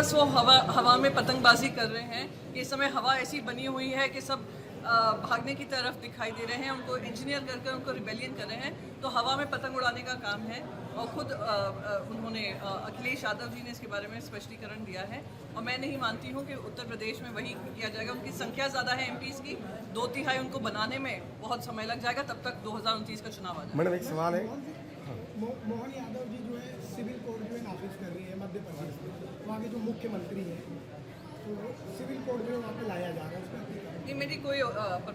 बस वो हवा में पतंगबाजी कर रहे हैं। इस समय हवा ऐसी बनी हुई है कि सब भागने की तरफ दिखाई दे रहे हैं, उनको इंजीनियर करके उनको रिबेलियन कर रहे हैं। तो हवा में पतंग उड़ाने का काम है और खुद उन्होंने अखिलेश यादव जी ने इसके बारे में स्पष्टीकरण दिया है और मैं नहीं मानती हूँ कि उत्तर प्रदेश में वही किया जाएगा। उनकी संख्या ज़्यादा है एमपीज़ की, 2/3 उनको बनाने में बहुत समय लग जाएगा, तब तक 2029 का चुनाव आ जाएगा। मैडम एक सवाल है, मोहन यादव जी जो है सिविल कोर्ट में नाफिज कर रही है मध्य प्रदेश में, वहाँ के जो मुख्यमंत्री हैं तो सिविल कोर्ट में वहाँ पे लाया जा रहा है, उसमें ये मेरी कोई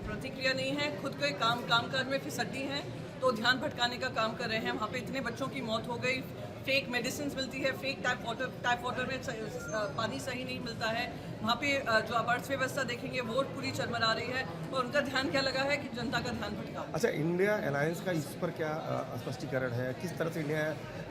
प्रतिक्रिया नहीं है। खुद के कामकाज में फिसड्डी हैं तो ध्यान भटकाने का काम कर रहे हैं। वहाँ पे इतने बच्चों की मौत हो गई, फेक मेडिसिन मिलती है, फेक टाइप वाटर में पानी सही नहीं मिलता है। वहाँ पे जो आप अर्थव्यवस्था देखेंगे वो पूरी चरमरा रही है और उनका ध्यान क्या लगा है कि जनता का ध्यान भटका। अच्छा, इंडिया अलायंस का इस पर क्या स्पष्टीकरण है? किस तरह से इंडिया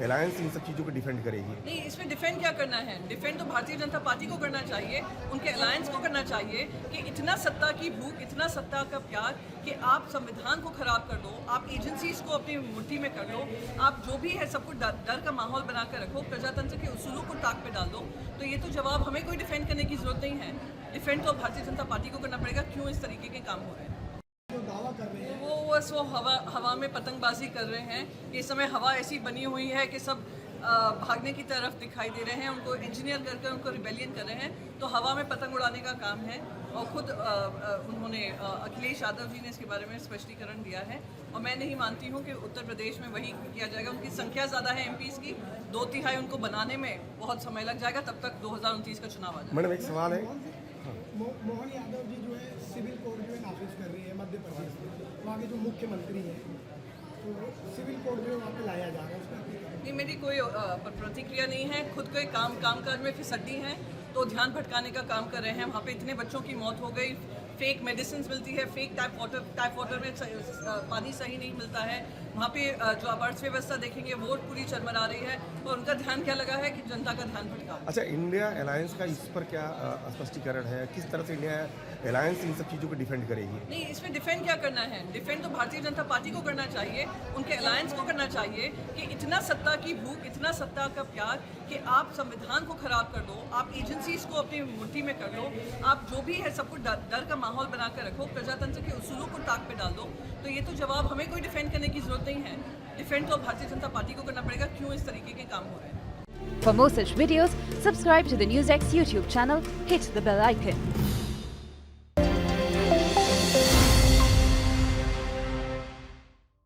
अलायंस इन सब चीज़ों को डिफेंड करेगी? नहीं, इसमें डिफेंड क्या करना है? डिफेंड तो भारतीय जनता पार्टी को करना चाहिए, उनके अलायंस को करना चाहिए कि इतना सत्ता की भूख, इतना सत्ता का प्यार कि आप संविधान को खराब कर दो, आप एजेंसीज को अपनी मुट्ठी में कर लो, आप जो भी है सबको डर का माहौल बना कर रखो, प्रजातंत्र के उसूलों को ताक पे डाल दो। तो ये तो जवाब हमें कोई डिफेंड करने की जरूरत नहीं है। डिफेंड तो भारतीय जनता पार्टी को करना पड़ेगा। क्यों इस तरीके के काम हो रहे हैं? जो दावा कर रहे हैं वो बस वो हवा में पतंगबाजी कर रहे हैं। इस समय हवा ऐसी बनी हुई है कि सब भागने की तरफ दिखाई दे रहे हैं, उनको इंजीनियर करके उनको रिबेलियन कर रहे हैं। तो हवा में पतंग उड़ाने का काम है और खुद उन्होंने अखिलेश यादव जी ने इसके बारे में स्पष्टीकरण दिया है और मैं नहीं मानती हूँ कि उत्तर प्रदेश में वही किया जाएगा। उनकी संख्या ज़्यादा है एमपीज़ की, 2/3 उनको बनाने में बहुत समय लग जाएगा, तब तक 2029 का चुनाव आ जाएगा। मैडम एक सवाल है, मोहन यादव जी जो है सिविल कोर्ट में नाफिज कर रही है मध्य प्रदेश में, वहाँ के जो मुख्यमंत्री हैं तो सिविल कोर्ट में वहाँ पे लाया जा रहा है, उसमें ये मेरी कोई प्रतिक्रिया नहीं है। खुद के कामकाज में फिसड्डी हैं तो ध्यान भटकाने का काम कर रहे हैं। वहाँ पे इतने बच्चों की मौत हो गई, फेक मेडिसिन मिलती है, फेक टाइप वाटर में पानी सही नहीं मिलता है। वहाँ पे जो आप अर्थव्यवस्था देखेंगे वो पूरी चरमरा रही है और उनका ध्यान क्या लगा है कि जनता का ध्यान भटका। अच्छा, इंडिया अलायंस का इस पर क्या स्पष्टीकरण है? किस तरह से इंडिया अलायंस इन सब चीज़ों को डिफेंड करेगी? नहीं, इसमें डिफेंड क्या करना है? डिफेंड तो भारतीय जनता पार्टी को करना चाहिए, उनके अलायंस को करना चाहिए कि इतना सत्ता की भूख, इतना सत्ता का प्यार कि आप संविधान को खराब कर दो, आप एजेंसीज को अपनी मुट्ठी में कर लो, आप जो भी है सबको डर का माहौल बना कर रखो, प्रजातंत्र के उसूलों को ताक पे डाल दो। तो ये तो जवाब हमें कोई डिफेंड करने की जरूरत नहीं है। डिफेंड तो भारतीय जनता पार्टी को करना पड़ेगा। क्यों इस तरीके के काम हो रहे हैं? For more such videos, subscribe to the NewsX YouTube channel, hit the bell icon.